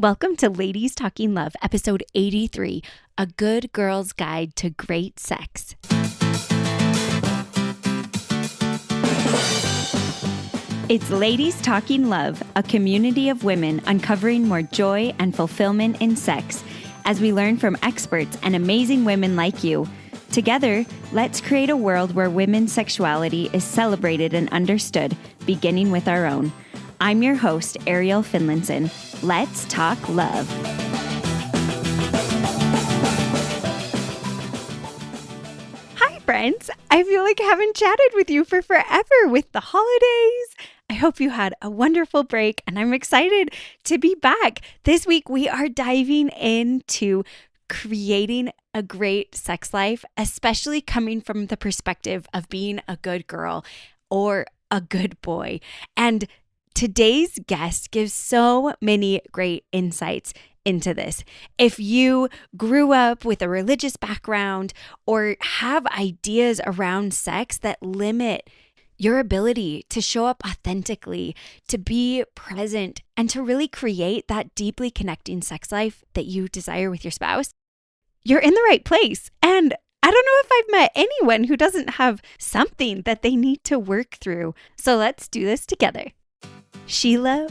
Welcome to Ladies Talking Love, episode 83, A Good Girl's Guide to Great Sex. It's Ladies Talking Love, a community of women uncovering more joy and fulfillment in sex as we learn from experts and amazing women like you. Together, let's create a world where women's sexuality is celebrated and understood, beginning with our own. I'm your host, Ariel Finlinson. Let's talk love. Hi, friends. I feel like I haven't chatted with you for forever with the holidays. I hope you had a wonderful break, and I'm excited to be back. This week, we are diving into creating a great sex life, especially coming from the perspective of being a good girl or a good boy. And today's guest gives so many great insights into this. If you grew up with a religious background or have ideas around sex that limit your ability to show up authentically, to be present, and to really create that deeply connecting sex life that you desire with your spouse, you're in the right place. And I don't know if I've met anyone who doesn't have something that they need to work through. So let's do this together. Sheila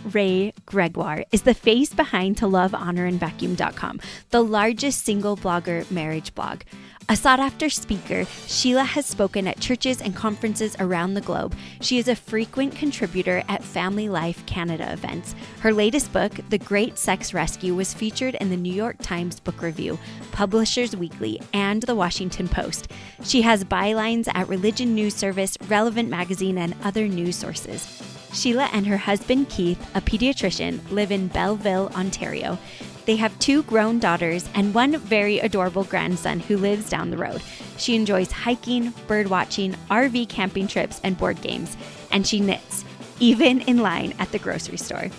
Gregoire is the face behind To Love, Honor, and Vacuum.com, the largest single blogger marriage blog. A sought-after speaker, Sheila has spoken at churches and conferences around the globe. She is a frequent contributor at Family Life Canada events. Her latest book, The Great Sex Rescue, was featured in the New York Times Book Review, Publishers Weekly, and The Washington Post. She has bylines at Religion News Service, Relevant Magazine, and other news sources. Sheila and her husband, Keith, a pediatrician, live in Belleville, Ontario. They have 2 grown daughters and one very adorable grandson who lives down the road. She enjoys hiking, bird watching, RV camping trips, and board games. And she knits, even in line at the grocery store.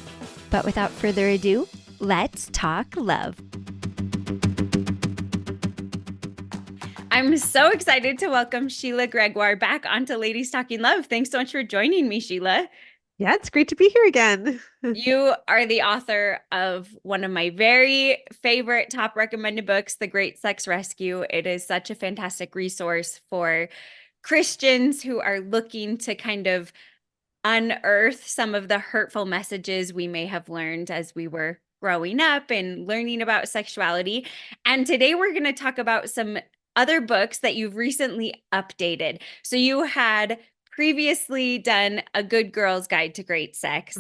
But without further ado, let's talk love. I'm so excited to welcome Sheila Gregoire back onto Ladies Talking Love. Thanks so much for joining me, Sheila. Yeah, it's great to be here again. You are the author of one of my very favorite top recommended books, The Great Sex Rescue. It is such a fantastic resource for Christians who are looking to kind of unearth some of the hurtful messages we may have learned as we were growing up and learning about sexuality. And today we're going to talk about some other books that you've recently updated. So you had previously done A Good Girl's Guide to Great Sex,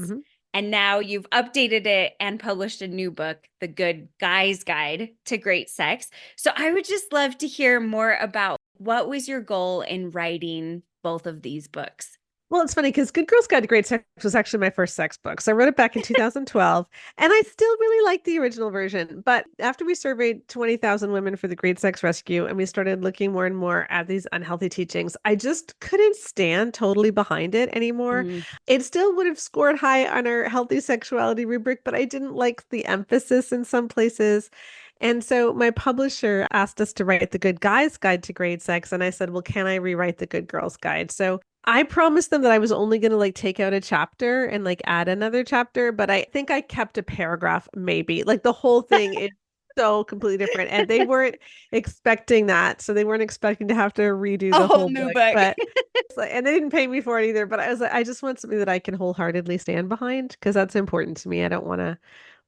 and now you've updated it and published a new book, The Good Guy's Guide to Great Sex. So I would just love to hear more about what was your goal in writing both of these books? Well, it's funny because Good Girl's Guide to Great Sex was actually my first sex book. So I wrote it back in 2012, and I still really like the original version. But after we surveyed 20,000 women for the Great Sex Rescue and we started looking more and more at these unhealthy teachings, I just couldn't stand totally behind it anymore. It still would have scored high on our healthy sexuality rubric, but I didn't like the emphasis in some places. And so my publisher asked us to write The Good Guy's Guide to Great Sex. And I said, well, can I rewrite The Good Girl's Guide? So I promised them that I was only going to take out a chapter and add another chapter, but I think I kept a paragraph, maybe. The whole thing is so completely different. And they weren't expecting that. So they weren't expecting to have to redo the whole new book. But and they didn't pay me for it either. But I was like, I just want something that I can wholeheartedly stand behind because that's important to me. I don't want to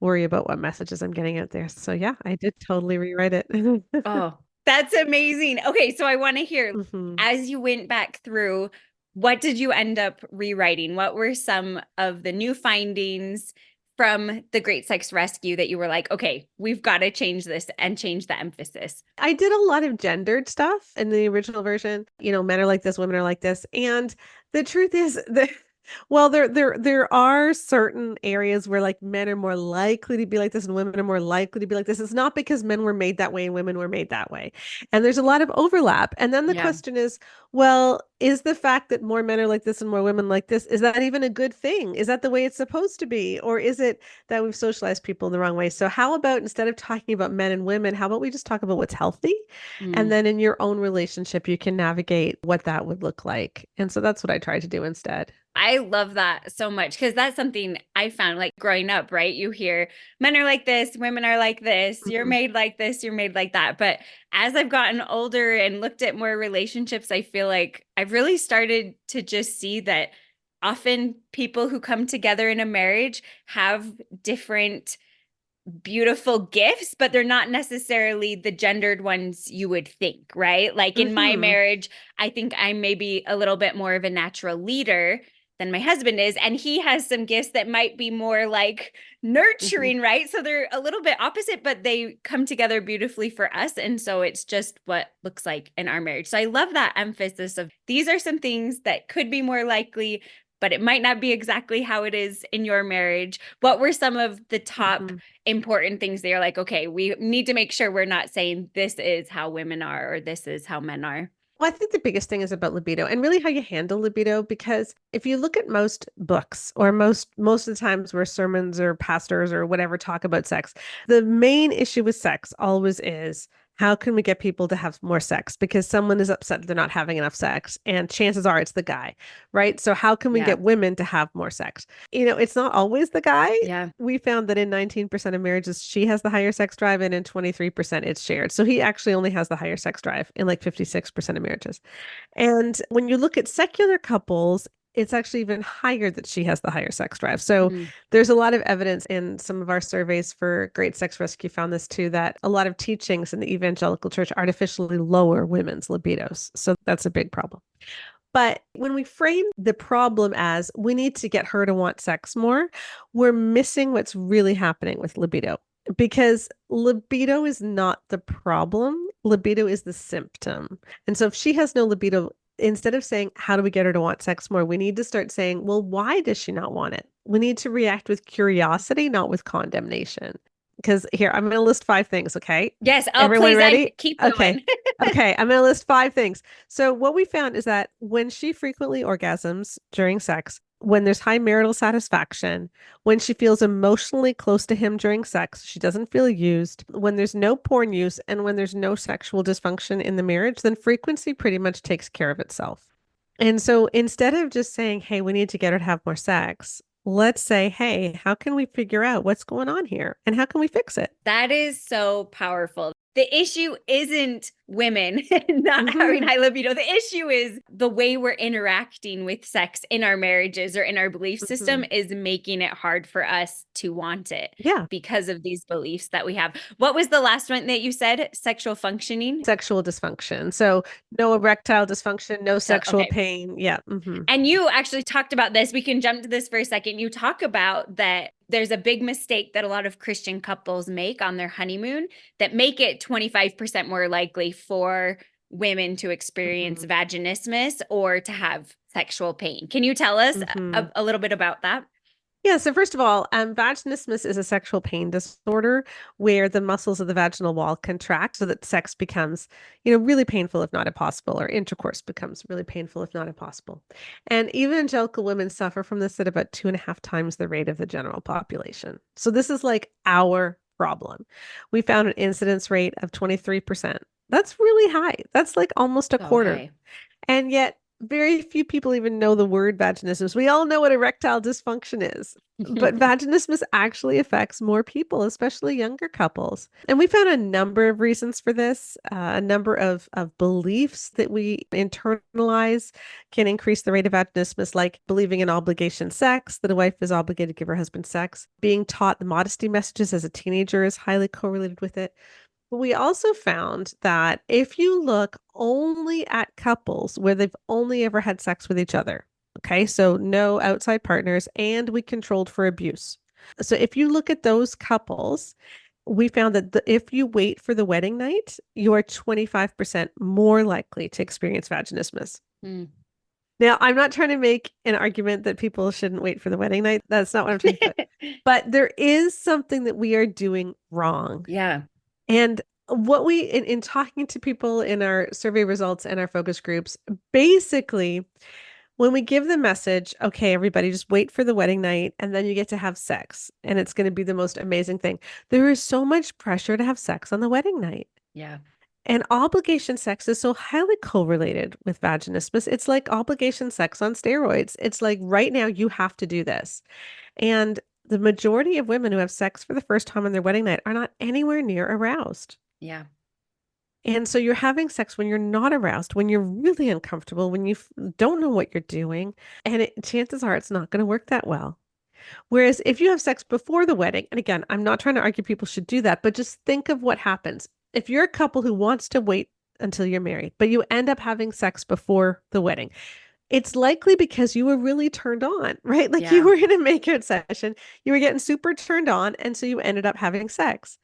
worry about what messages I'm getting out there. So yeah, I did totally rewrite it. Oh, that's amazing. Okay, so I want to hear, as you went back through, what did you end up rewriting? What were some of the new findings from The Great Sex Rescue that you were like, okay, we've got to change this and change the emphasis? I did a lot of gendered stuff in the original version. Men are like this, women are like this. And the truth is that well, there are certain areas where men are more likely to be like this and women are more likely to be like this. It's not because men were made that way and women were made that way. And there's a lot of overlap. And then the question is, well, is the fact that more men are like this and more women like this, is that even a good thing? Is that the way it's supposed to be? Or is it that we've socialized people in the wrong way? So how about instead of talking about men and women, how about we just talk about what's healthy? And then in your own relationship, you can navigate what that would look like. And so that's what I tried to do instead. I love that so much because that's something I found like growing up, right? You hear men are like this, women are like this, you're Mhm. made like this, you're made like that. But as I've gotten older and looked at more relationships, I feel like I've really started to just see that often people who come together in a marriage have different beautiful gifts, but they're not necessarily the gendered ones you would think, right? Like in my Mhm. marriage, I think I'm maybe a little bit more of a natural leader than my husband is. And he has some gifts that might be more like Mhm. nurturing, right? So they're a little bit opposite, but they come together beautifully for us. And so it's just what looks like in our marriage. So I love that emphasis of these are some things that could be more likely, but it might not be exactly how it is in your marriage. What were some of the top Mhm. important things they're like, okay, we need to make sure we're not saying this is how women are or this is how men are. Well, I think the biggest thing is about libido and really how you handle libido, because if you look at most books or most of the times where sermons or pastors or whatever talk about sex, the main issue with sex always is how can we get people to have more sex because someone is upset that they're not having enough sex and chances are it's the guy, right? So how can we Yeah. get women to have more sex? It's not always the guy. Yeah. We found that in 19% of marriages, she has the higher sex drive, and in 23%, it's shared. So he actually only has the higher sex drive in like 56% of marriages. And when you look at secular couples, it's actually even higher that she has the higher sex drive. So Mm. there's a lot of evidence in some of our surveys for Great Sex Rescue found this too, that a lot of teachings in the evangelical church artificially lower women's libidos. So that's a big problem. But when we frame the problem as we need to get her to want sex more, we're missing what's really happening with libido, because libido is not the problem. Libido is the symptom. And so if she has no libido, instead of saying, how do we get her to want sex more? We need to start saying, well, why does she not want it? We need to react with curiosity, not with condemnation. Because here, I'm going to list 5 things, okay? Yes. Oh, Everyone please, I ready? keep Okay. going. Okay, I'm going to list 5 things. So, what we found is that when she frequently orgasms during sex, when there's high marital satisfaction, when she feels emotionally close to him during sex, she doesn't feel used, when there's no porn use, and when there's no sexual dysfunction in the marriage, then frequency pretty much takes care of itself. And so instead of just saying, hey, we need to get her to have more sex, let's say, hey, how can we figure out what's going on here and how can we fix it? That is so powerful. The issue isn't women not having Hmm. high libido. The issue is the way we're interacting with sex in our marriages or in our belief Hmm. system is making it hard for us to want it Yeah. because of these beliefs that we have. What was the last one that you said? Sexual functioning? Sexual dysfunction. So no erectile dysfunction, no So, sexual okay. pain. Yeah. Hmm. And you actually talked about this. We can jump to this for a second. You talk about that there's a big mistake that a lot of Christian couples make on their honeymoon that make it 25% more likely for women to experience Hmm. vaginismus or to have sexual pain. Can you tell us Hmm. a little bit about that? Yeah, so first of all, vaginismus is a sexual pain disorder where the muscles of the vaginal wall contract so that sex becomes, really painful if not impossible, or intercourse becomes really painful if not impossible. And evangelical women suffer from this at about 2.5 times the rate of the general population. So this is like our problem. We found an incidence rate of 23%. That's really high. That's like almost a So quarter. high. And yet, very few people even know the word vaginismus. We all know what erectile dysfunction is, but vaginismus actually affects more people, especially younger couples. And we found a number of reasons for this. A number of beliefs that we internalize can increase the rate of vaginismus, like believing in obligation sex, that a wife is obligated to give her husband sex. Being taught the modesty messages as a teenager is highly correlated with it. But we also found that if you look only at couples where they've only ever had sex with each other, okay, so no outside partners, and we controlled for abuse. So if you look at those couples, we found that if you wait for the wedding night, you are 25% more likely to experience vaginismus. Mm. Now, I'm not trying to make an argument that people shouldn't wait for the wedding night. That's not what I'm talking about. But there is something that we are doing wrong. Yeah. And what in talking to people in our survey results and our focus groups, basically, when we give the message, okay, everybody, just wait for the wedding night and then you get to have sex and it's going to be the most amazing thing. There is so much pressure to have sex on the wedding night. Yeah. And obligation sex is so highly correlated with vaginismus. It's like obligation sex on steroids. It's like right now you have to do this. And the majority of women who have sex for the first time on their wedding night are not anywhere near aroused. Yeah. And so you're having sex when you're not aroused, when you're really uncomfortable, when you don't know what you're doing, and chances are it's not going to work that well. Whereas if you have sex before the wedding, and again, I'm not trying to argue people should do that, but just think of what happens. If you're a couple who wants to wait until you're married, but you end up having sex before the wedding, it's likely because you were really turned on, right? Like you Yeah. were in a makeout session, you were getting super turned on, and so you ended up having sex.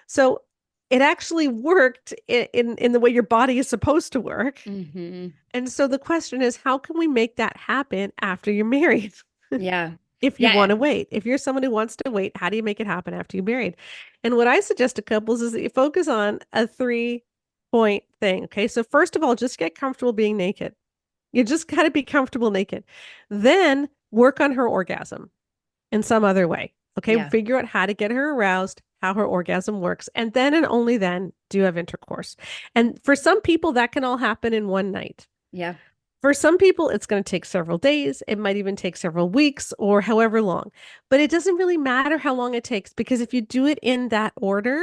So it actually worked in the way your body is supposed to work. Hmm. And so the question is, how can we make that happen after you're married? Yeah. If you want Yeah. to wait, if you're someone who wants to wait, how do you make it happen after you're married? And what I suggest to couples is that you focus on a 3 point thing. Okay. So, first of all, just get comfortable being naked. You just got to be comfortable naked. Then work on her orgasm in some other way. Okay. Yeah. Figure out how to get her aroused, how her orgasm works. And then and only then do you have intercourse. And for some people, that can all happen in one night. Yeah. For some people, it's going to take several days. It might even take several weeks or however long. But it doesn't really matter how long it takes because if you do it in that order,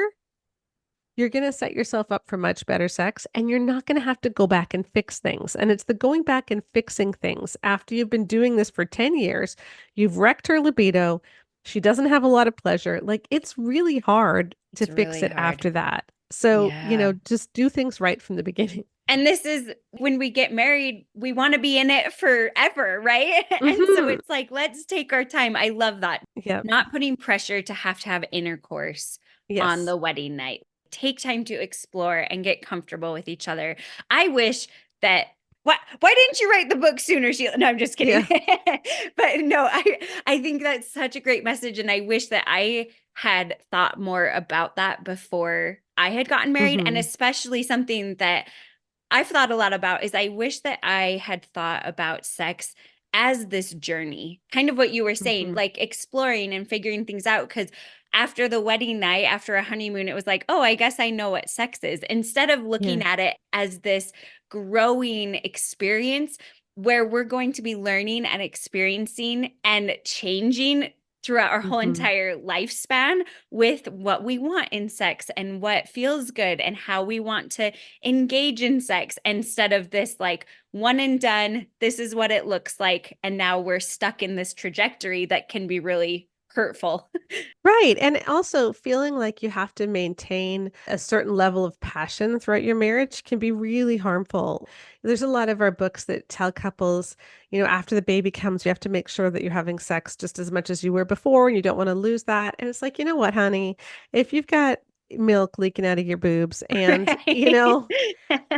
you're going to set yourself up for much better sex and you're not going to have to go back and fix things. And it's the going back and fixing things after you've been doing this for 10 years, you've wrecked her libido. She doesn't have a lot of pleasure. Like it's really hard to It's fix really it hard. after that. So, Yeah. just do things right from the beginning. And this is when we get married, we want to be in it forever, right? And so Hmm. it's like, let's take our time. I love that. Yep. Not putting pressure to have intercourse on Yes. the wedding night. Take time to explore and get comfortable with each other. I wish that why didn't you write the book sooner, Sheila? No, I'm just kidding. Yeah. But no, I think that's such a great message. And I wish that I had thought more about that before I had gotten married. And Hmm. especially something that I've thought a lot about is I wish that I had thought about sex as this journey, kind of what you were saying, Hmm. like exploring and figuring things out. Because after the wedding night, after a honeymoon, it was like, oh, I guess I know what sex is. Instead of looking Yeah. at it as this growing experience where we're going to be learning and experiencing and changing throughout our whole Hmm. entire lifespan with what we want in sex and what feels good and how we want to engage in sex instead of this like one and done, this is what it looks like. And now we're stuck in this trajectory that can be really hurtful. Right. And also feeling like you have to maintain a certain level of passion throughout your marriage can be really harmful. There's a lot of our books that tell couples, after the baby comes, you have to make sure that you're having sex just as much as you were before and you don't want to lose that. And it's like, you know what, honey, if you've got milk leaking out of your boobs and, Right.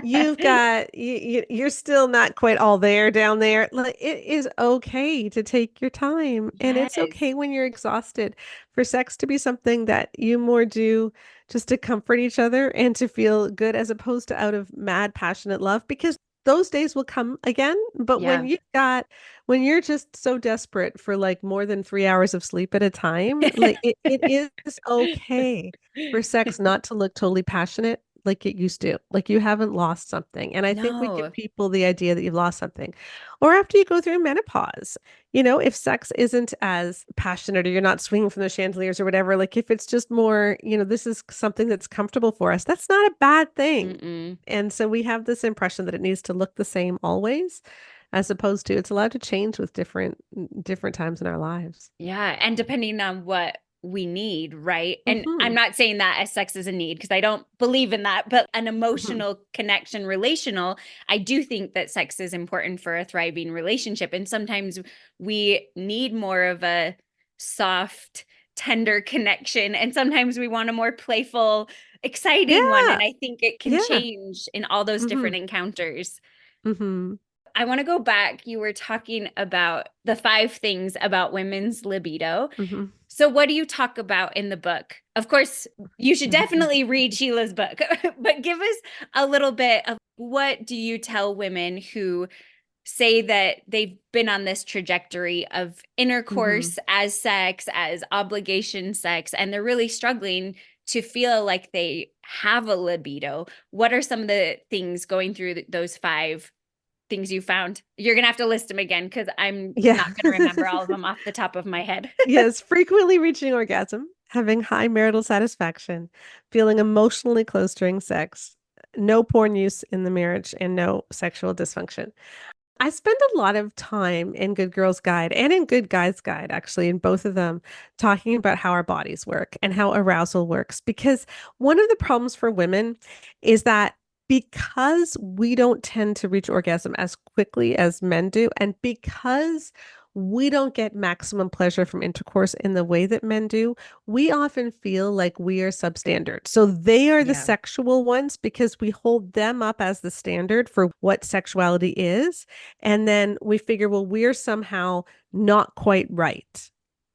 you've got you're still not quite all there down there. Like it is okay to take your time and it's Yes. okay when you're exhausted for sex to be something that you more do just to comfort each other and to feel good as opposed to out of mad passionate love because those days will come again. But Yeah. when you're just so desperate for like more than 3 hours of sleep at a time, like it is okay for sex not to look totally passionate like it used to. Like you haven't lost something. And I think we give No. people the idea that you've lost something. Or after you go through menopause, if sex isn't as passionate or you're not swinging from the chandeliers or whatever, like if it's just more, this is something that's comfortable for us, that's not a bad thing. Mm-mm. And so we have this impression that it needs to look the same always, as opposed to it's allowed to change with different times in our lives. Yeah. And depending on what we need, right? And I'm Hmm. not saying that as sex is a need because I don't believe in that, but an Hmm. emotional connection, relational, I do think that sex is important for a thriving relationship. And sometimes we need more of a soft, tender connection. And sometimes we want a more playful, exciting one. Yeah. And I think it can Yeah. change in all those Hmm. different encounters. Hmm. I want to go back. You were talking about the 5 things about women's libido. Hmm. So, what do you talk about in the book? Of course, you should definitely read Sheila's book, but give us a little bit of what do you tell women who say that they've been on this trajectory of Hmm. intercourse as sex, as obligation sex, and they're really struggling to feel like they have a libido, what are some of the things going through those 5 things you found? You're going to have to list them again because I'm Yeah. not going to remember all of them off the top of my head. Yes, frequently reaching orgasm, having high marital satisfaction, feeling emotionally close during sex, no porn use in the marriage, and no sexual dysfunction. I spend a lot of time in Good Girls Guide and in Good Guys Guide, actually, in both of them, talking about how our bodies work and how arousal works. Because one of the problems for women is that because we don't tend to reach orgasm as quickly as men do, and because we don't get maximum pleasure from intercourse in the way that men do, we often feel like we are substandard. So they are the Yeah. sexual ones because we hold them up as the standard for what sexuality is. And then we figure, well, we're somehow not quite right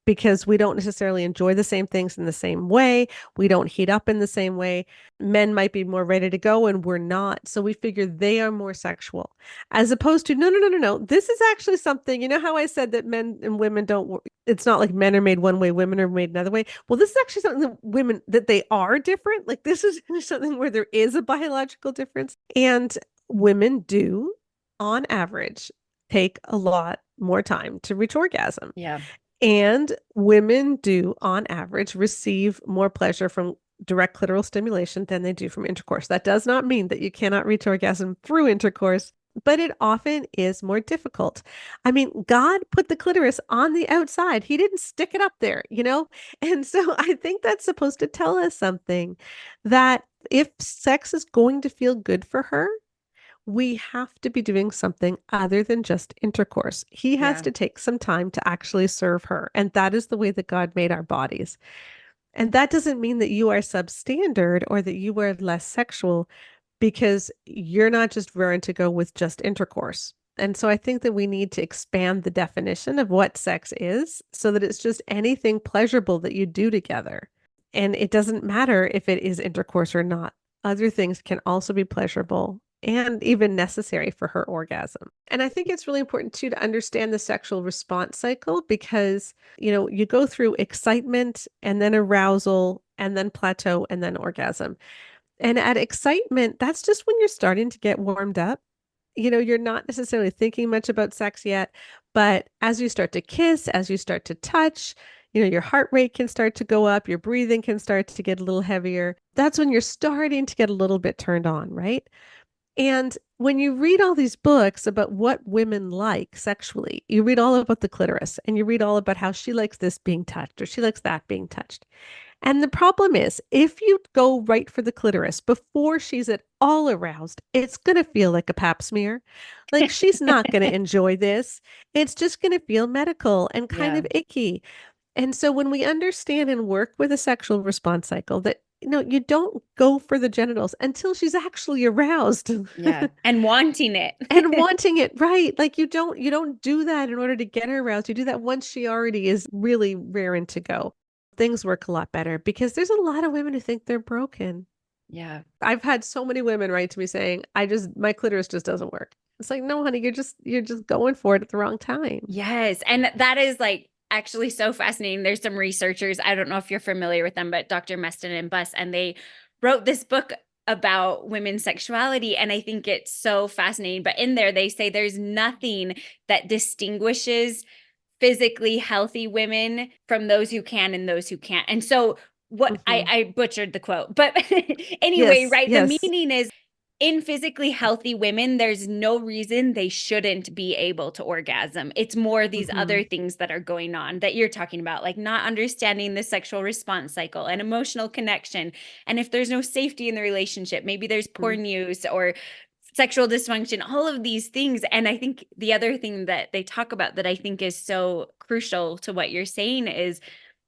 because we don't necessarily enjoy the same things in the same way. We don't heat up in the same way. Men might be more ready to go and we're not. So we figure they are more sexual as opposed to, no, no, no, no, no. This is actually something, you know how I said that men and women don't, it's not like men are made one way, women are made another way. Well, this is actually something that women, that they are different. Like this is something where there is a biological difference. And women do, on average, take a lot more time to reach orgasm. Yeah. And women do, on average, receive more pleasure from direct clitoral stimulation than they do from intercourse. That does not mean that you cannot reach orgasm through intercourse, but it often is more difficult. I mean, God put the clitoris on the outside. He didn't stick it up there, you know? And so I think that's supposed to tell us something that if sex is going to feel good for her, we have to be doing something other than just intercourse. He has Yeah. to take some time to actually serve her. And that is the way that God made our bodies. And that doesn't mean that you are substandard or that you are less sexual because you're not just raring to go with just intercourse. And so I think that we need to expand the definition of what sex is so that it's just anything pleasurable that you do together. And it doesn't matter if it is intercourse or not. Other things can also be pleasurable and even necessary for her orgasm. And I think it's really important too to understand the sexual response cycle because, you know, you go through excitement and then arousal and then plateau and then orgasm. And at excitement, that's just when you're starting to get warmed up. You know, you're not necessarily thinking much about sex yet, but as you start to kiss, as you start to touch, you know, your heart rate can start to go up, your breathing can start to get a little heavier. That's when you're starting to get a little bit turned on, right? And when you read all these books about what women like sexually, you read all about the clitoris and you read all about how she likes this being touched or she likes that being touched. And the problem is, if you go right for the clitoris before she's at all aroused, it's going to feel like a pap smear. Like she's not going to enjoy this. It's just going to feel medical and kind Yeah. of icky. And so when we understand and work with a sexual response cycle that, you know, you don't go for the genitals until she's actually aroused. Yeah. And wanting it. And wanting it, right? Like you don't do that in order to get her aroused. You do that once she already is really raring to go. Things work a lot better because there's a lot of women who think they're broken. Yeah. I've had so many women write to me saying, my clitoris just doesn't work. It's like, no, honey, you're just going for it at the wrong time. Yes. And that is like actually so fascinating. There's some researchers, I don't know if you're familiar with them, but Dr. Meston and Buss, and they wrote this book about women's sexuality. And I think it's so fascinating. But in there, they say there's nothing that distinguishes physically healthy women from those who can and those who can't. And so what Hmm. I butchered the quote, but anyway, Yes, right? The yes. meaning is in physically healthy women, there's no reason they shouldn't be able to orgasm. It's more these Hmm. other things that are going on that you're talking about, like not understanding the sexual response cycle and emotional connection. And if there's no safety in the relationship, maybe there's porn use or sexual dysfunction, all of these things. And I think the other thing that they talk about that I think is so crucial to what you're saying is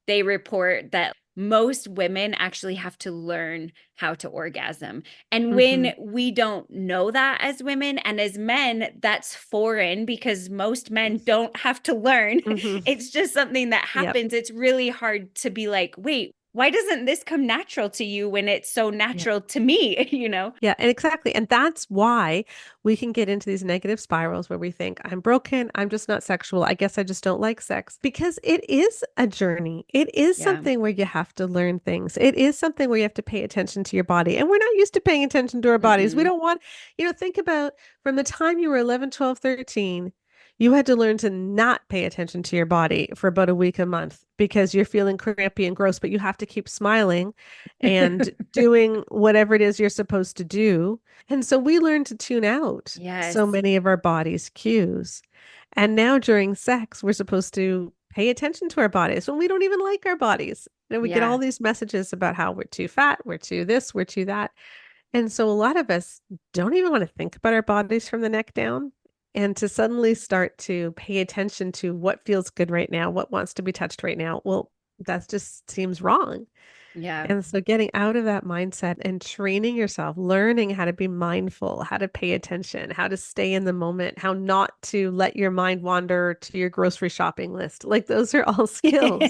they report that most women actually have to learn how to orgasm. And Hmm. when we don't know that as women and as men, that's foreign because most men don't have to learn. Hmm. It's just something that Yep. happens. It's really hard to be like, wait, why doesn't this come natural to you when it's so Yeah. natural to me, you know? Yeah, and exactly. And that's why we can get into these negative spirals where we think, I'm broken, I'm just not sexual. I guess I just don't like sex. Because it is a journey. It is Yeah. something where you have to learn things. It is something where you have to pay attention to your body. And we're not used to paying attention to our bodies. We Mm-mm. don't want, think about from the time you were 11, 12, 13. You had to learn to not pay attention to your body for about a week, a month, because you're feeling crampy and gross, but you have to keep smiling and doing whatever it is you're supposed to do. And so we learn to tune out so Yes. many of our body's cues. And now during sex, we're supposed to pay attention to our bodies when we don't even like our bodies. We get Yeah. all these messages about how we're too fat, we're too this, we're too that. And so a lot of us don't even want to think about our bodies from the neck down. And to suddenly start to pay attention to what feels good right now, what wants to be touched right now, well, that just seems wrong. Yeah. And so getting out of that mindset and training yourself, learning how to be mindful, how to pay attention, how to stay in the moment, how not to let your mind wander to your grocery shopping list. Like those are all skills,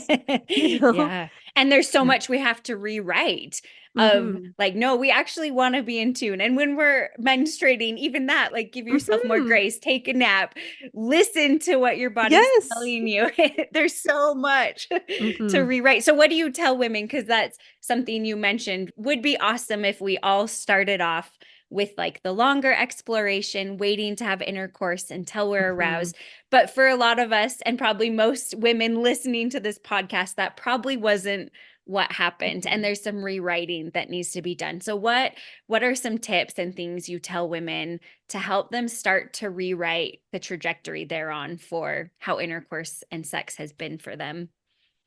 you know? Yeah. And there's so Yeah. much we have to rewrite of Mm-hmm. like, no, we actually want to be in tune. And when we're menstruating, even that, like, give yourself more Mm-hmm. grace, take a nap, listen to what your body's Yes. telling you. There's so much to Mm-hmm. rewrite. So, what do you tell women? Because that's something you mentioned would be awesome if we all started off with like the longer exploration, waiting to have intercourse until we're Mm-hmm. aroused. But for a lot of us, and probably most women listening to this podcast, that probably wasn't what happened. And Mm-hmm. there's some rewriting that needs to be done. So what are some tips and things you tell women to help them start to rewrite the trajectory they're on for how intercourse and sex has been for them?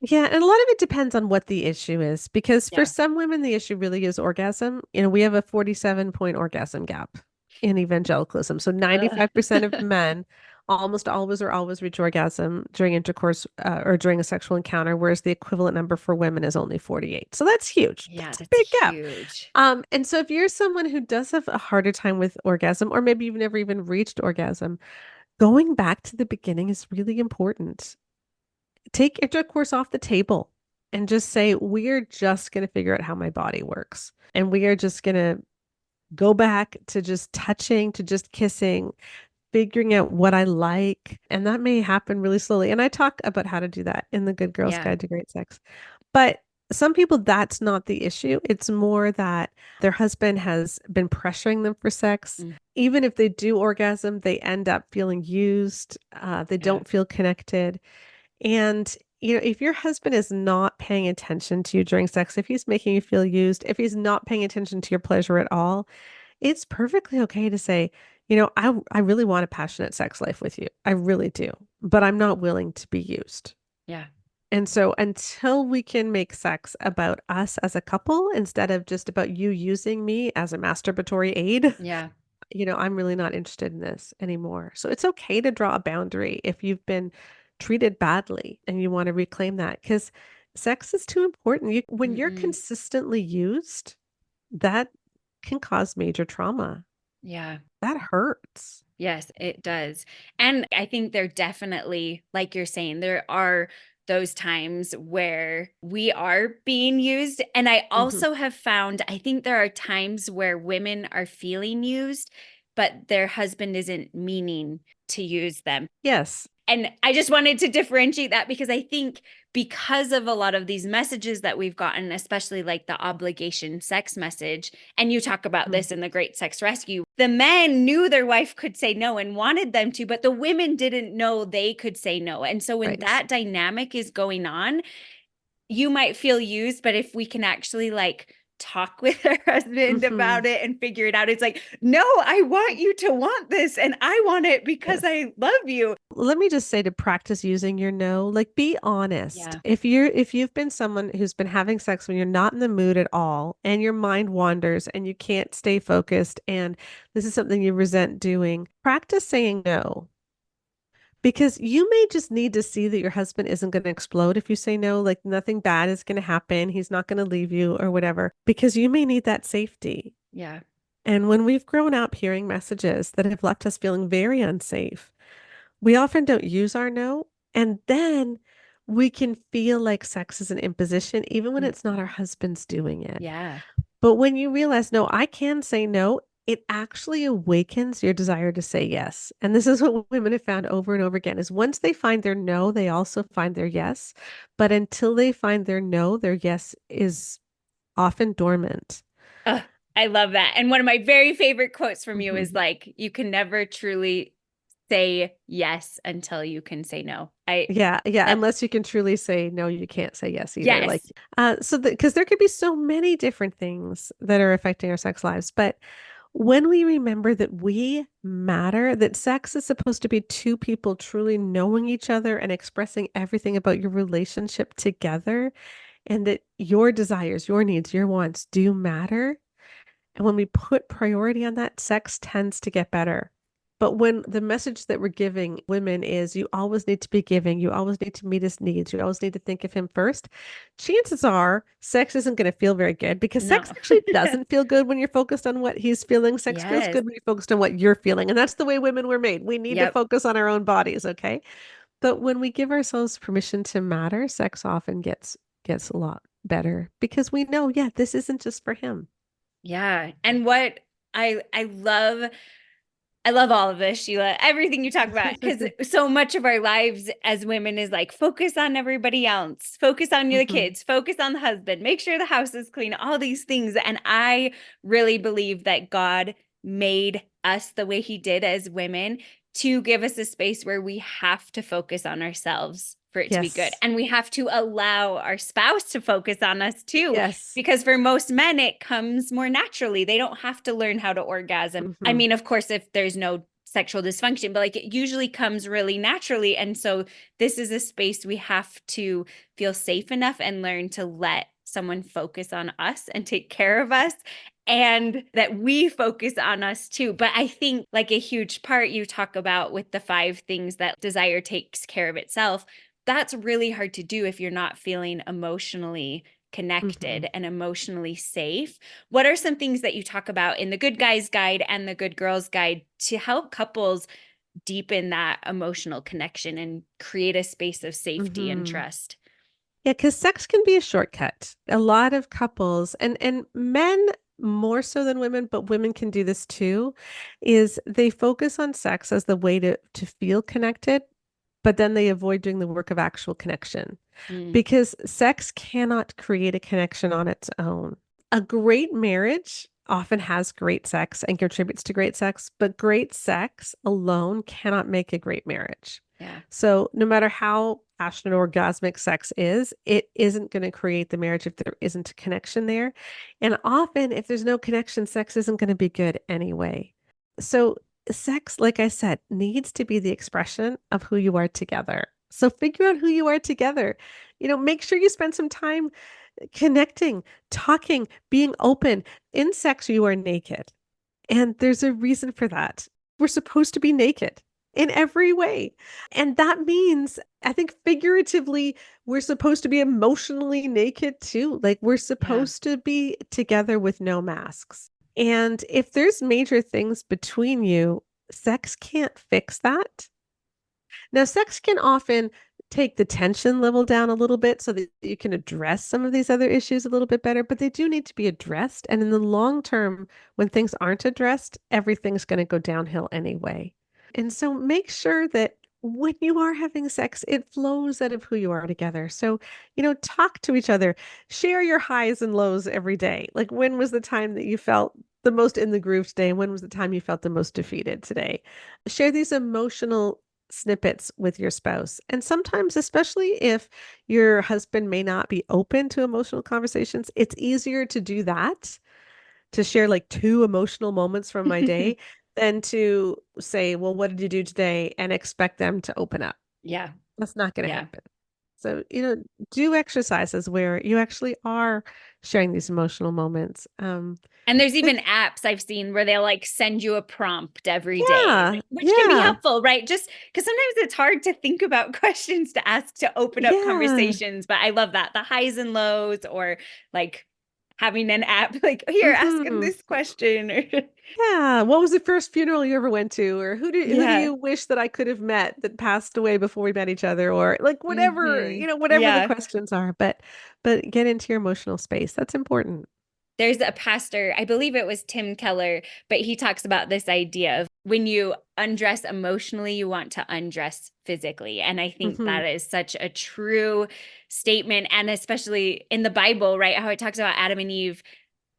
Yeah, and a lot of it depends on what the issue is, because for Yeah. some women, the issue really is orgasm. We have a 47-point orgasm gap in evangelicalism. So 95% of men almost always or always reach orgasm during intercourse or during a sexual encounter, whereas the equivalent number for women is only 48. So that's huge. Yeah, That's a that's big gap. huge. And so if you're someone who does have a harder time with orgasm, or maybe you've never even reached orgasm, going back to the beginning is really important. Take intercourse off the table and just say, we're just going to figure out how my body works. And we are just going to go back to just touching, to just kissing, figuring out what I like. And that may happen really slowly. And I talk about how to do that in the Good Girl's Yeah. Guide to Great Sex. But some people, that's not the issue. It's more that their husband has been pressuring them for sex. Mm, Even if they do orgasm, they end up feeling used. They yeah. don't feel connected. And, if your husband is not paying attention to you during sex, if he's making you feel used, if he's not paying attention to your pleasure at all, it's perfectly okay to say, I really want a passionate sex life with you. I really do, but I'm not willing to be used. Yeah. And so until we can make sex about us as a couple instead of just about you using me as a masturbatory aid, Yeah. I'm really not interested in this anymore. So it's okay to draw a boundary if you've been treated badly and you want to reclaim that, because sex is too important. When you're Mm-mm. consistently used, that can cause major trauma. Yeah. That hurts. Yes, it does. And I think there definitely, like you're saying, there are those times where we are being used. And I Hmm. also have found, I think there are times where women are feeling used, but their husband isn't meaning to use them. Yes. And I just wanted to differentiate that because I think because of a lot of these messages that we've gotten, especially like the obligation sex message, and you talk about Mhm. this in the Great Sex Rescue, the men knew their wife could say no and wanted them to, but the women didn't know they could say no. And so when Right. that dynamic is going on, you might feel used, but if we can actually like talk with her husband Hmm. about it and figure it out, it's like, no, I want you to want this and I want it because Yes. I love you. Let me just say, to practice using your no, like, be honest. Yeah. If you've been someone who's been having sex when you're not in the mood at all and your mind wanders and you can't stay focused and this is something you resent doing, practice saying no. Because you may just need to see that your husband isn't going to explode if you say no, like nothing bad is going to happen. He's not going to leave you or whatever, because you may need that safety. Yeah. And when we've grown up hearing messages that have left us feeling very unsafe, we often don't use our no. And then we can feel like sex is an imposition, even when it's not our Mhm. husbands doing it. Yeah. But when you realize, no, I can say no, it actually awakens your desire to say yes. And this is what women have found over and over again is once they find their no, they also find their yes. But until they find their no, their yes is often dormant. Ugh, I love that. And one of my very favorite quotes from you is Mhm. like, you can never truly say yes until you can say no. Yeah, yeah, That, unless you can truly say no, you can't say yes either. Like, yes. so because there could be so many different things that are affecting our sex lives, but when we remember that we matter, that sex is supposed to be two people truly knowing each other and expressing everything about your relationship together, and that your desires, your needs, your wants do matter. And when we put priority on that, sex tends to get better. But when the message that we're giving women is you always need to be giving, you always need to meet his needs, you always need to think of him first, chances are sex isn't going to feel very good because sex No. actually doesn't feel good when you're focused on what he's feeling. Sex feels Yes. good when you're focused on what you're feeling. And that's the way women were made. We need to Yep. focus on our own bodies, okay? But when we give ourselves permission to matter, sex often gets a lot better because we know, yeah, this isn't just for him. Yeah. And what I love all of this, Sheila, everything you talk about, because so much of our lives as women is like focus on everybody else, focus on the Mhm. kids, focus on the husband, make sure the house is clean, all these things. And I really believe that God made us the way he did as women to give us a space where we have to focus on ourselves for it to be good. Yes. And we have to allow our spouse to focus on us too, Yes. because for most men, it comes more naturally. They don't have to learn how to orgasm. I Mhm. mean, of course, if there's no sexual dysfunction, but like it usually comes really naturally. And so this is a space we have to feel safe enough and learn to let someone focus on us and take care of us and that we focus on us too. But I think like a huge part you talk about with the 5 things that desire takes care of itself, that's really hard to do if you're not feeling emotionally connected Mhm. and emotionally safe. What are some things that you talk about in the Good Guys Guide and the Good Girls Guide to help couples deepen that emotional connection and create a space of safety and Mhm. trust? Yeah, because sex can be a shortcut. A lot of couples and men more so than women, but women can do this too, is they focus on sex as the way to feel connected, but then they avoid doing the work of actual connection Mm, because sex cannot create a connection on its own. A great marriage often has great sex and contributes to great sex, but great sex alone cannot make a great marriage. yeah. So, no matter how passionate orgasmic sex is, it isn't going to create the marriage if there isn't a connection there. And often, if there's no connection, sex isn't going to be good anyway. So, sex, like I said, needs to be the expression of who you are together. So, figure out who you are together. Make sure you spend some time connecting, talking, being open. In sex, you are naked. And there's a reason for that. We're supposed to be naked in every way. And that means, I think figuratively, we're supposed to be emotionally naked too. Like we're Yeah. supposed to be together with no masks. And if there's major things between you, sex can't fix that. Now, sex can often take the tension level down a little bit so that you can address some of these other issues a little bit better, but they do need to be addressed. And in the long term, when things aren't addressed, everything's going to go downhill anyway. And so make sure that when you are having sex, it flows out of who you are together. So, talk to each other, share your highs and lows every day. Like, when was the time that you felt the most in the groove today? And when was the time you felt the most defeated today? Share these emotional snippets with your spouse. And sometimes, especially if your husband may not be open to emotional conversations, it's easier to do that, to share like 2 emotional moments from my day than to say, well, what did you do today? And expect them to open up. Yeah. That's not going to Yeah. happen. So, do exercises where you actually are sharing these emotional moments. And there's But even apps I've seen where they'll like send you a prompt every day, yeah, which can be yeah, helpful, right? Just because sometimes it's hard to think about questions to ask to open up yeah. conversations. But I love that the highs and lows, or like having an app like, here, ask him Hmm. this question. Or Yeah. What was the first funeral you ever went to? Or who do yeah. you wish that I could have met that passed away before we met each other? Or like whatever, whatever the Yeah. questions are. But get into your emotional space. That's important. There's a pastor, I believe it was Tim Keller, but he talks about this idea of when you undress emotionally, you want to undress physically. And I think Hmm. that is such a true statement. And especially in the Bible, right? How it talks about Adam and Eve,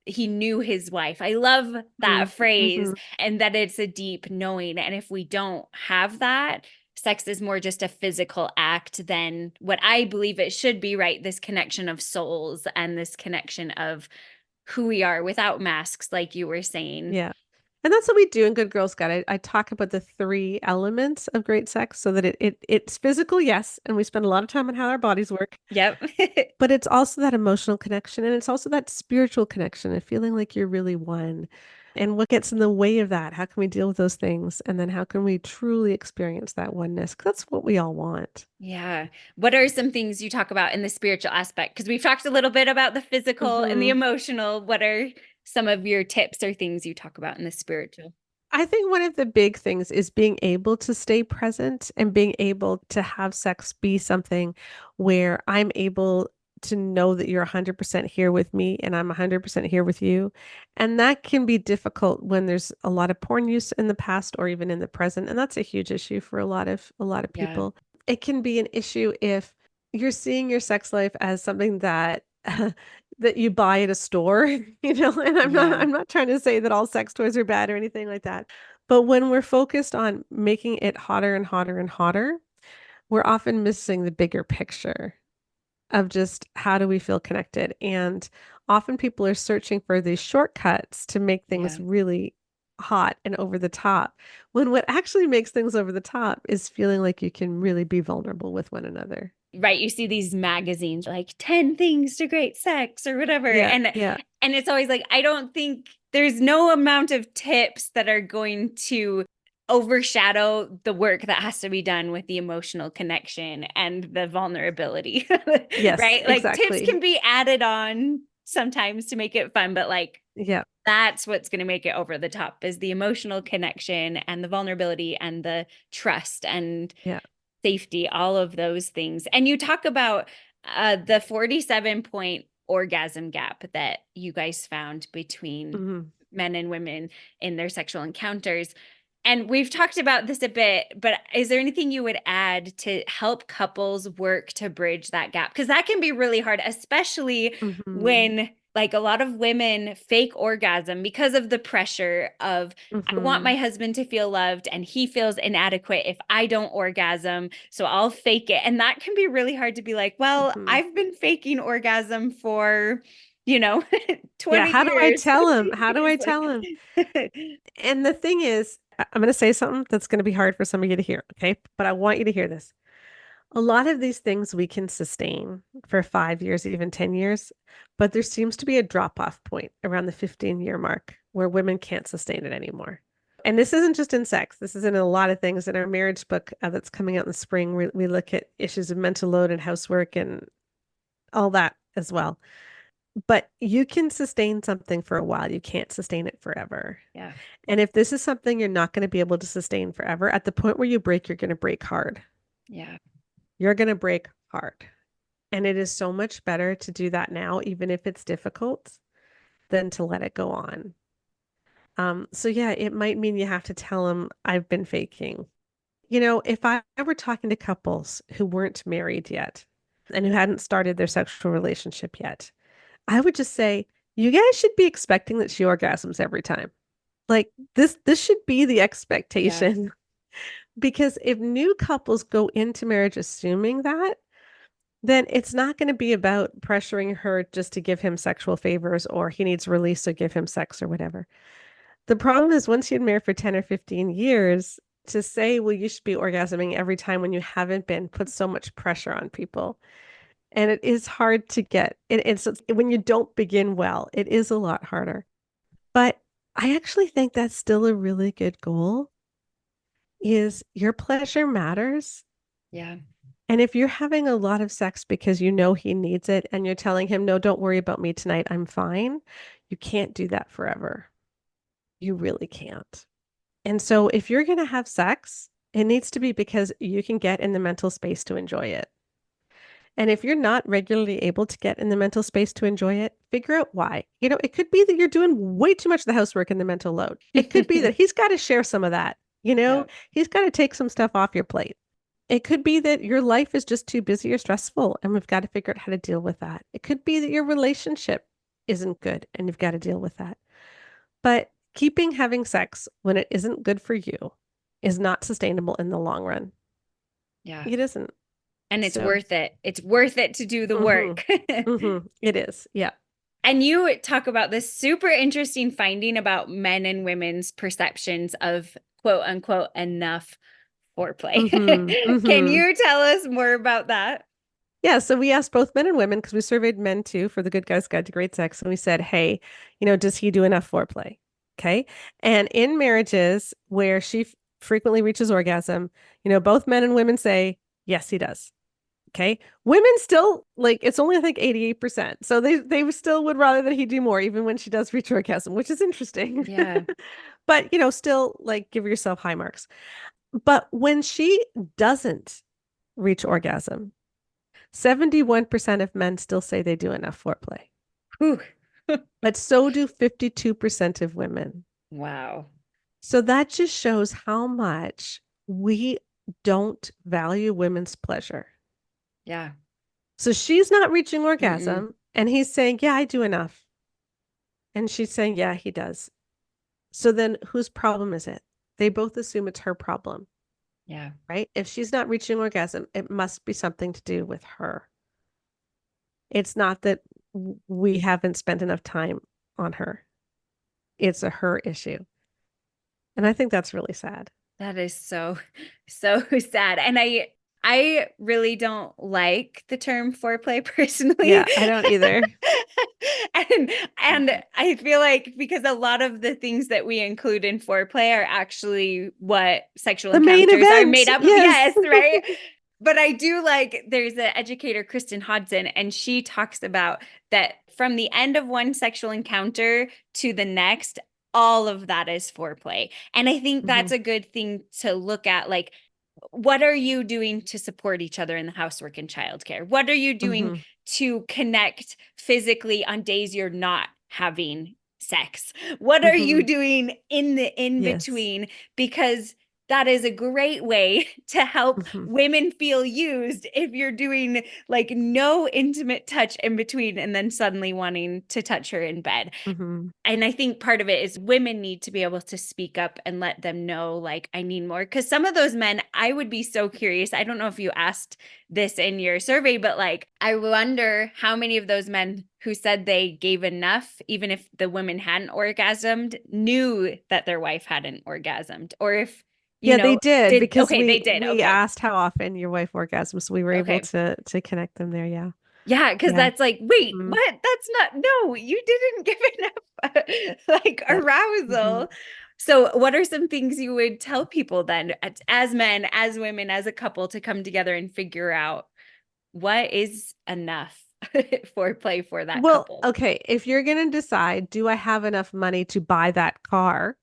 he knew his wife. I love that phrase, Hmm. and that it's a deep knowing. And if we don't have that, sex is more just a physical act than what I believe it should be, right? This connection of souls and this connection of who we are without masks, like you were saying. Yeah. And that's what we do in Good Girl Scout. I talk about the three elements of great sex so that it's physical, yes, and we spend a lot of time on how our bodies work, Yep. but it's also that emotional connection and it's also that spiritual connection and feeling like you're really one. And what gets in the way of that? How can we deal with those things? And then how can we truly experience that oneness? 'Cause that's what we all want. Yeah. What are some things you talk about in the spiritual aspect? Because we've talked a little bit about the physical and the Hmm. emotional. What are some of your tips or things you talk about in the spiritual? I think one of the big things is being able to stay present and being able to have sex be something where I'm able to know that you're 100% here with me and I'm 100% here with you. And that can be difficult when there's a lot of porn use in the past or even in the present. And that's a huge issue for a lot of Yeah. people. It can be an issue if you're seeing your sex life as something that that you buy at a store, and I'm not Yeah. I'm not trying to say that all sex toys are bad or anything like that. But when we're focused on making it hotter and hotter and hotter, we're often missing the bigger picture of just how do we feel connected. And often people are searching for these shortcuts to make things Yeah. really hot and over the top, when what actually makes things over the top is feeling like you can really be vulnerable with one another. Right. You see these magazines like 10 things to great sex or whatever. Yeah, And yeah. it's always like, I don't think there's no amount of tips that are going to overshadow the work that has to be done with the emotional connection and the vulnerability. Yes, Right? Like tips exactly. can be added on sometimes to make it fun, but like Yeah, that's what's going to make it over the top is the emotional connection and the vulnerability and the trust and yeah. safety, all of those things. And you talk about the 47-point orgasm gap that you guys found between Hmm. men and women in their sexual encounters. And we've talked about this a bit, but is there anything you would add to help couples work to bridge that gap? Because that can be really hard, especially Hmm. when like a lot of women fake orgasm because of the pressure of I want Hmm. my husband to feel loved and he feels inadequate if I don't orgasm, so I'll fake it. And that can be really hard to be like, well, Hmm. I've been faking orgasm for, you know, Yeah, 20 how do I years, tell 15 him? How do years. I tell him? And the thing is, I'm going to say something that's going to be hard for some of you to hear, okay? But I want you to hear this. A lot of these things we can sustain for 5 years, even 10 years, but there seems to be a drop-off point around the 15-year mark where women can't sustain it anymore. And this isn't just in sex. This is in a lot of things. In our marriage book that's coming out in the spring, we look at issues of mental load and housework and all that as well. But you can sustain something for a while. You can't sustain it forever. Yeah. And if this is something you're not going to be able to sustain forever, at the point where you break, you're going to break hard. Yeah. You're going to break hard. And it is so much better to do that now, even if it's difficult, than to let it go on. So yeah, it might mean you have to tell them I've been faking. If I were talking to couples who weren't married yet and who hadn't started their sexual relationship yet, I would just say, you guys should be expecting that she orgasms every time. Like this should be the Yeah. expectation. Because if new couples go into marriage assuming that, then it's not going to be about pressuring her just to give him sexual favors or he needs release, so give him sex or whatever. The problem is once you've been married for 10 or 15 years, to say, well, you should be orgasming every time when you haven't been puts so much pressure on people. And it is hard to get. It's when you don't begin well, it is a lot harder. But I actually think that's still a really good goal is your pleasure matters. Yeah. And if you're having a lot of sex because you know he needs it and you're telling him, no, don't worry about me tonight, I'm fine, you can't do that forever. You really can't. And so if you're going to have sex, it needs to be because you can get in the mental space to enjoy it. And if you're not regularly able to get in the mental space to enjoy it, figure out why. It could be that you're doing way too much of the housework and the mental load. It could be that he's got to share some of that. Yeah. He's got to take some stuff off your plate. It could be that your life is just too busy or stressful, and we've got to figure out how to deal with that. It could be that your relationship isn't good, and you've got to deal with that. But keeping having sex when it isn't good for you is not sustainable in the long run. Yeah. It isn't. And it's So, worth it. It's worth it to do the mm-hmm, work. mm-hmm, it is. Yeah. And you talk about this super interesting finding about men and women's perceptions of quote unquote enough foreplay. Mm-hmm, Can mm-hmm. you tell us more about that? Yeah, so we asked both men and women because we surveyed men too for the Good Guy's Guide to Great Sex. And we said, hey, does he do enough foreplay? Okay. And in marriages where she frequently reaches orgasm, both men and women say, yes, he does. Okay. Women still like it's only I think 88%. So they still would rather that he do more even when she does reach orgasm, which is interesting. Yeah. But still like give yourself high marks. But when she doesn't reach orgasm, 71% of men still say they do enough foreplay. Whew. But so do 52% of women. Wow. So that just shows how much we don't value women's pleasure. Yeah. So she's not reaching Mm-mm. orgasm, and he's saying, yeah, I do enough. And she's saying, yeah, he does. So then whose problem is it? They both assume it's her problem, Yeah. right? If she's not reaching orgasm, it must be something to do with her. It's not that we haven't spent enough time on her. It's a her issue. And I think that's really sad. That is so, so sad. And I really don't like the term foreplay personally. Yeah, I don't either. and and I feel like because a lot of the things that we include in foreplay are actually what sexual The main encounters are made event. up of. Yes. Yes, right? But I do like there's an educator, Kristen Hodson, and she talks about that from the end of one sexual encounter to the next, all of that is foreplay. And I think Mm-hmm. that's a good thing to look at. Like, what are you doing to support each other in the housework and childcare? What are you doing Mm-hmm. to connect physically on days you're not having sex? What are you Mm-hmm. doing in the in Yes. between? Because that is a great way to help Mm-hmm. women feel used if you're doing like no intimate touch in between and then suddenly wanting to touch her in bed. Mm-hmm. And I think part of it is women need to be able to speak up and let them know, like, I need more. Because some of those men, I would be so curious. I don't know if you asked this in your survey, but like, I wonder how many of those men who said they gave enough, even if the women hadn't orgasmed, knew that their wife hadn't orgasmed. Or if, Yeah, they did did, because okay, they we did. we Okay. asked how often your wife orgasms, so we were able Okay. to connect them there. Yeah. Yeah, because Yeah. that's like, wait, Mm-hmm. what? That's not, no, you didn't give enough like Yeah. Mm-hmm. arousal. So, what are some things you would tell people then, as men, as women, as a couple, to come together and figure out what is enough foreplay for that Well, couple? okay, if you're going to decide, do I have enough money to buy that car?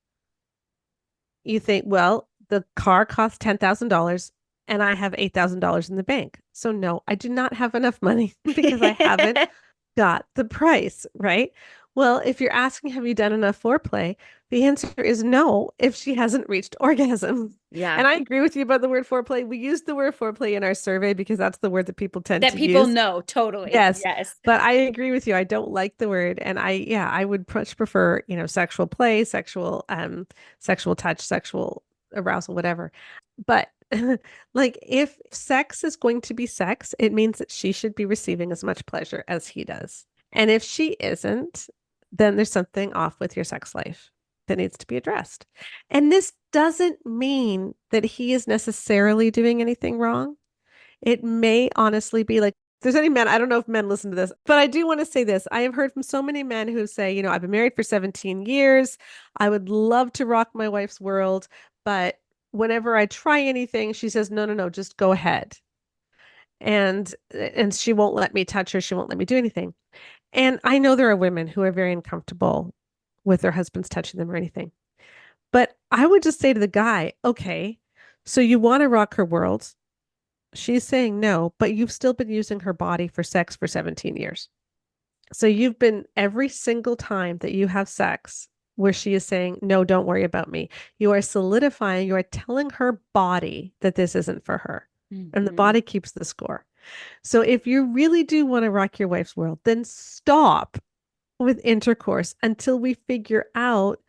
You think, well, the car costs $10,000 and I have $8,000 in the bank. So no, I do not have enough money because I haven't got the price, right? Well, if you're asking, have you done enough foreplay? The answer is no, if she hasn't reached orgasm. Yeah, And I agree with you about the word foreplay. We used the word foreplay in our survey because that's the word that people tend that to people use. know totally. Yes, Yes. but I agree with you. I don't like the word, and I would much prefer, sexual play, sexual touch, sexual arousal, whatever. But like if sex is going to be sex, it means that she should be receiving as much pleasure as he does. And if she isn't, then there's something off with your sex life that needs to be addressed. And this doesn't mean that he is necessarily doing anything wrong. It may honestly be like, if there's any men, I don't know if men listen to this, but I do want to say this. I have heard from so many men who say, I've been married for 17 years. I would love to rock my wife's world, but whenever I try anything, she says, no, no, no, just go ahead. and she won't let me touch her. She won't let me do anything. And I know there are women who are very uncomfortable with their husbands touching them or anything. But I would just say to the guy, okay, so you want to rock her world. She's saying no, but you've still been using her body for sex for 17 years. So you've been every single time that you have sex where she is saying, no, don't worry about me. You are solidifying, you are telling her body that this isn't for her. And the Mm-hmm. body keeps the score. So if you really do want to rock your wife's world, then stop with intercourse until we figure out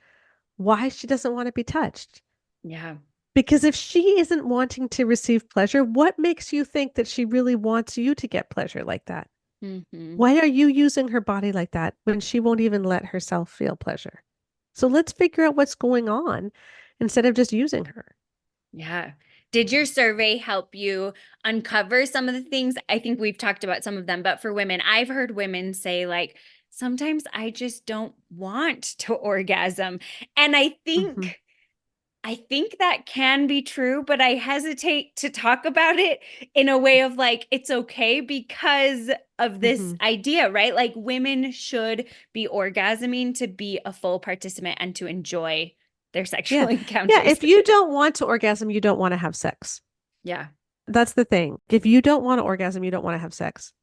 why she doesn't want to be touched. Yeah. Because if she isn't wanting to receive pleasure, what makes you think that she really wants you to get pleasure like that? Mm-hmm. Why are you using her body like that when she won't even let herself feel pleasure? So let's figure out what's going on instead of just using her. Yeah. Did your survey help you uncover some of the things? I think we've talked about some of them, but for women, I've heard women say, like, sometimes I just don't want to orgasm. And Mm-hmm. I think that can be true, but I hesitate to talk about it in a way of like, it's okay because of this Mm-hmm. idea, right? Like, women should be orgasming to be a full participant and to enjoy their sexual Yeah. Yeah. encounters. If you don't want to orgasm, you don't want to have sex. Yeah. That's the thing. If you don't want to orgasm, you don't want to have sex.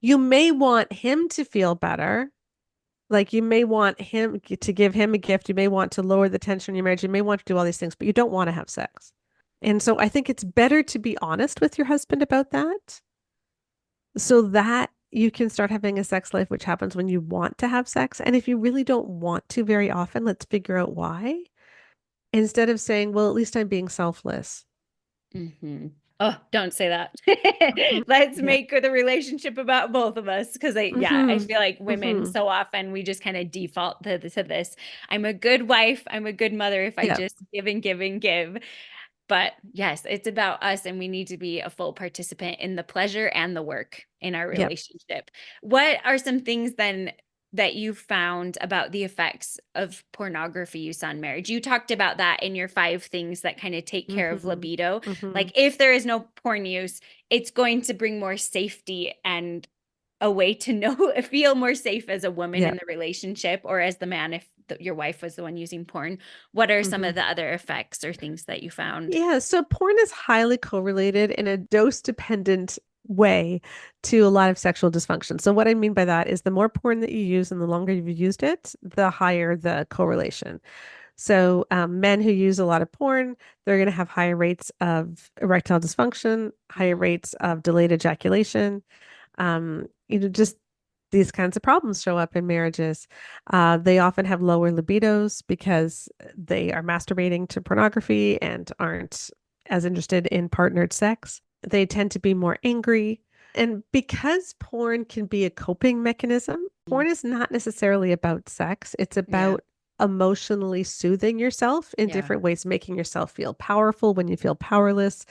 You may want him to feel better. Like you may want him to give him a gift. You may want to lower the tension in your marriage. You may want to do all these things, but you don't want to have sex. And so I think it's better to be honest with your husband about that so that you can start having a sex life, which happens when you want to have sex. And if you really don't want to very often, let's figure out why. Instead of saying, well, at least I'm being selfless. Mm-hmm. Oh, don't say that. Mhm. Let's Yeah. make the relationship about both of us. Because I Hmm. feel like women Hmm. so often we just kind of default to this. I'm a good wife. I'm a good mother if I Yeah. just give and give and give. But yes, it's about us, and we need to be a full participant in the pleasure and the work in our Yep. relationship. What are some things then that you found about the effects of pornography you saw in marriage? You talked about that in your 5 things that kind of take care of Hmm. libido. Hmm. Like, if there is no porn use, it's going to bring more safety and a way to know feel more safe as a woman Yeah. in the relationship, or as the man if your wife was the one using porn. What are some Hmm. of the other effects or things that you found? Yeah, so porn is highly correlated in a dose dependent way to a lot of sexual dysfunction. So, what I mean by that is the more porn that you use and the longer you've used it, the higher the correlation. So, men who use a lot of porn, they're going to have higher rates of erectile dysfunction, higher Mm, rates of delayed ejaculation. Just these kinds of problems show up in marriages. They often have lower libidos because they are masturbating to pornography and aren't as interested in partnered sex. They tend to be more angry. And because porn can be a coping mechanism, mm. porn is not necessarily about sex. It's Yeah. about emotionally soothing yourself in Yeah. different ways, making yourself feel powerful when you feel powerless,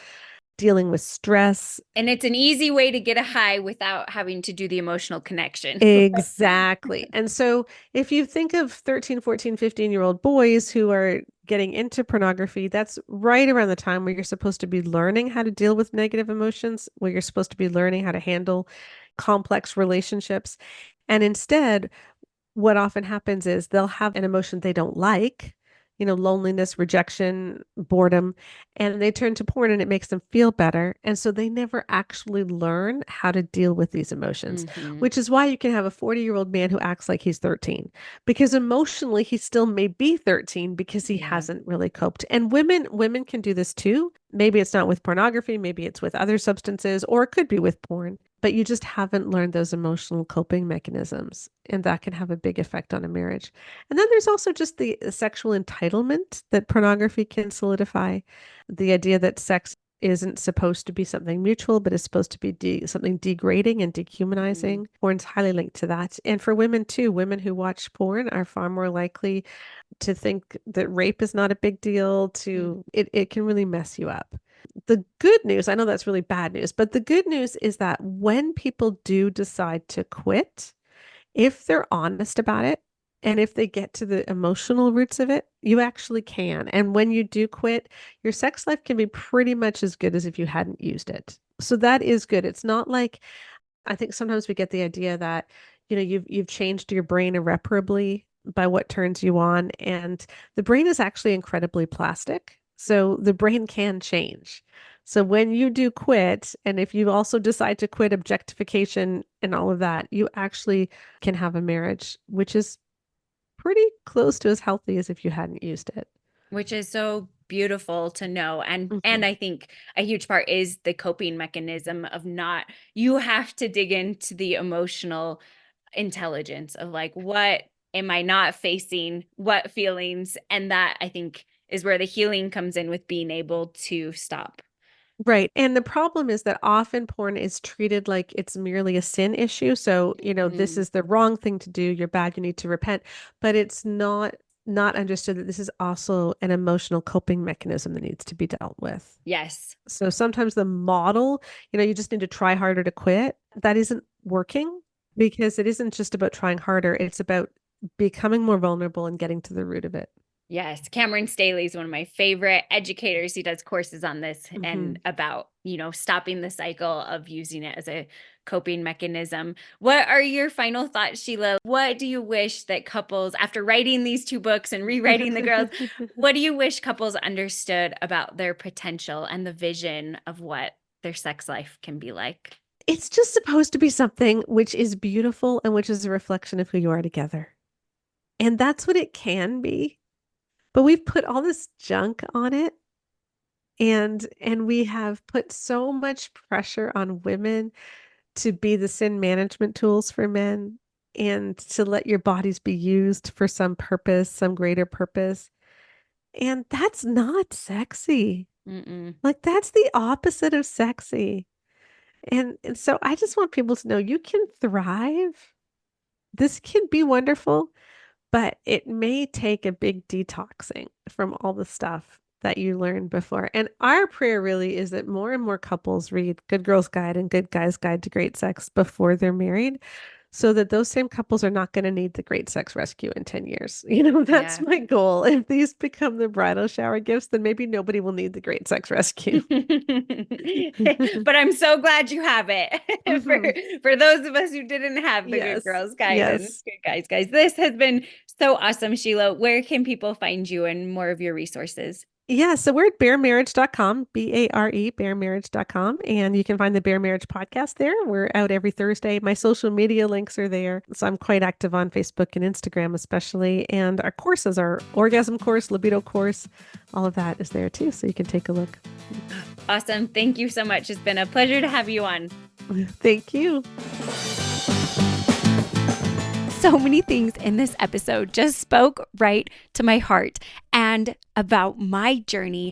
dealing with stress. And it's an easy way to get a high without having to do the emotional connection. Exactly. And so if you think of 13, 14, 15-year-old boys who are getting into pornography, that's right around the time where you're supposed to be learning how to deal with negative emotions, where you're supposed to be learning how to handle complex relationships. And instead, what often happens is they'll have an emotion they don't like, loneliness, rejection, boredom, and they turn to porn and it makes them feel better. And so they never actually learn how to deal with these emotions, Hmm. which is why you can have a 40-year-old man who acts like he's 13, because emotionally he still may be 13 because he Yeah. hasn't really coped. And women can do this too. Maybe it's not with pornography, maybe it's with other substances, or it could be with porn, but you just haven't learned those emotional coping mechanisms. And that can have a big effect on a marriage. And then there's also just the sexual entitlement that pornography can solidify. The idea that sex isn't supposed to be something mutual, but is supposed to be something degrading and Mm. dehumanizing. Porn's highly linked to that. And for women too, women who watch porn are far more likely to think that rape is not a big deal, Mm. it can really mess you up. The good news, I know that's really bad news, but the good news is that when people do decide to quit, if they're honest about it, And if they get to the emotional roots of it, you actually can. And when you do quit, your sex life can be pretty much as good as if you hadn't used it. So that is good. It's not like I think sometimes we get the idea that, you've changed your brain irreparably by what turns you on, and the brain is actually incredibly plastic. So the brain can change. So when you do quit, and if you also decide to quit objectification and all of that, you actually can have a marriage, which is pretty close to as healthy as if you hadn't used it. Which is so beautiful to know. And Mhm. I think a huge part is the coping mechanism of not, you have to dig into the emotional intelligence of like, what am I not facing, what feelings, and that I think is where the healing comes in, with being able to stop. Right. And the problem is that often porn is treated like it's merely a sin issue. So, this Mm, is the wrong thing to do. You're bad. You need to repent. But it's not understood that this is also an emotional coping mechanism that needs to be dealt with. yes. So sometimes the model, you just need to try harder to quit. That isn't working because it isn't just about trying harder. It's about becoming more vulnerable and getting to the root of it. Yes, Cameron Staley is one of my favorite educators. He does courses on this and Hmm. about, stopping the cycle of using it as a coping mechanism. What are your final thoughts, Sheila? What do you wish that couples, after writing these two books and rewriting The Girls, what do you wish couples understood about their potential and the vision of what their sex life can be like? It's just supposed to be something which is beautiful and which is a reflection of who you are together. And that's what it can be. But we've put all this junk on it, and we have put so much pressure on women to be the sin management tools for men and to let your bodies be used for some purpose, some greater purpose. And that's not sexy. Mm-mm. Like that's the opposite of sexy. And so I just want people to know you can thrive. This can be wonderful, but it may take a big detoxing from all the stuff that you learned before. And our prayer really is that more and more couples read Good Girls Guide and Good Guys Guide to Great Sex before they're married, so that those same couples are not going to need the Great Sex Rescue in 10 years. That's Yeah. my goal. If these become the bridal shower gifts, then maybe nobody will need the Great Sex Rescue. But I'm so glad you have it. for Mhm. for those of us who didn't have the Good Yes. Girls Guide and Yes. Good Guys. This has been so awesome, Sheila. Where can people find you and more of your resources? Yeah, so we're at baremarriage.com, BARE, baremarriage.com. And you can find the Bare Marriage podcast there. We're out every Thursday. My social media links are there. So I'm quite active on Facebook and Instagram, especially. And our courses, our orgasm course, libido course, all of that is there too. So you can take a look. Awesome. Thank you so much. It's been a pleasure to have you on. Thank you. So many things in this episode just spoke right to my heart and about my journey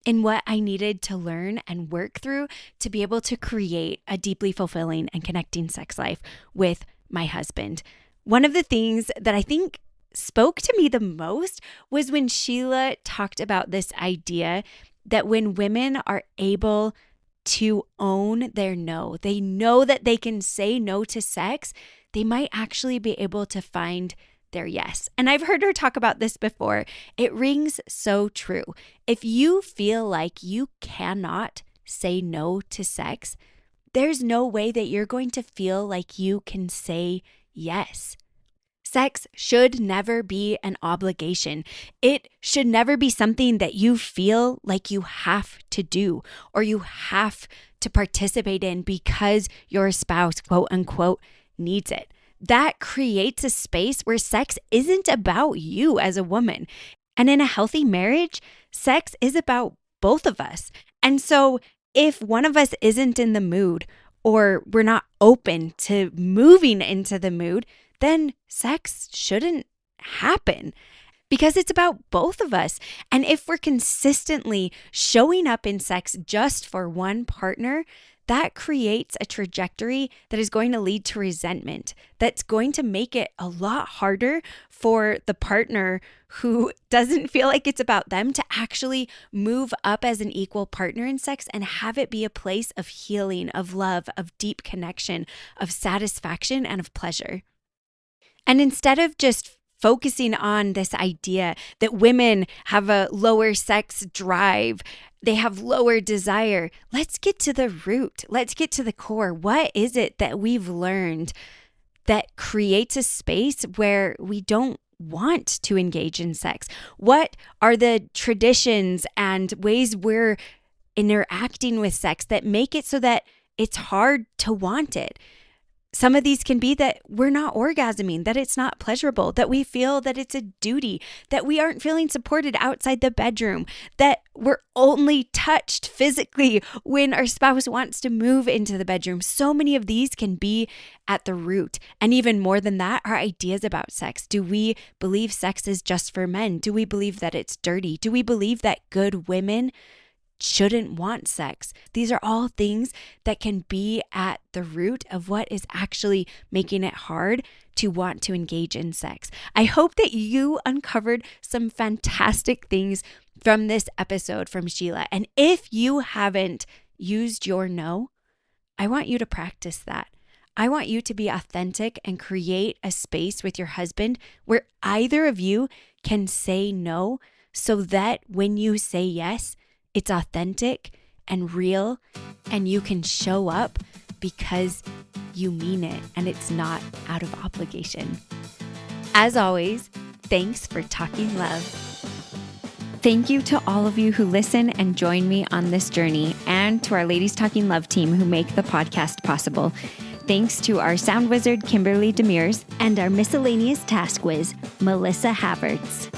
in what I needed to learn and work through to be able to create a deeply fulfilling and connecting sex life with my husband. One of the things that I think spoke to me the most was when Sheila talked about this idea that when women are able to own their no, they know that they can say no to sex, they might actually be able to find their yes. And I've heard her talk about this before. It rings so true. If you feel like you cannot say no to sex, there's no way that you're going to feel like you can say yes. Sex should never be an obligation. It should never be something that you feel like you have to do or you have to participate in because your spouse, quote unquote, needs it. That creates a space where sex isn't about you as a woman. And in a healthy marriage, sex is about both of us. And so if one of us isn't in the mood or we're not open to moving into the mood, then sex shouldn't happen because it's about both of us. And if we're consistently showing up in sex just for one partner, that creates a trajectory that is going to lead to resentment. That's going to make it a lot harder for the partner who doesn't feel like it's about them to actually move up as an equal partner in sex and have it be a place of healing, of love, of deep connection, of satisfaction, and of pleasure. And instead of just focusing on this idea that women have a lower sex drive, they have lower desire. Let's get to the root. Let's get to the core. What is it that we've learned that creates a space where we don't want to engage in sex? What are the traditions and ways we're interacting with sex that make it so that it's hard to want it? Some of these can be that we're not orgasming, that it's not pleasurable, that we feel that it's a duty, that we aren't feeling supported outside the bedroom, that we're only touched physically when our spouse wants to move into the bedroom. So many of these can be at the root. And even more than that, our ideas about sex. Do we believe sex is just for men? Do we believe that it's dirty? Do we believe that good women shouldn't want sex? These are all things that can be at the root of what is actually making it hard to want to engage in sex. I hope that you uncovered some fantastic things from this episode from Sheila. And if you haven't used your no, I want you to practice that. I want you to be authentic and create a space with your husband where either of you can say no, so that when you say yes, it's authentic and real, and you can show up because you mean it and it's not out of obligation. As always, thanks for talking love. Thank you to all of you who listen and join me on this journey, and to our Ladies Talking Love team who make the podcast possible. Thanks to our sound wizard, Kimberly Demers, and our miscellaneous task whiz, Melissa Havertz.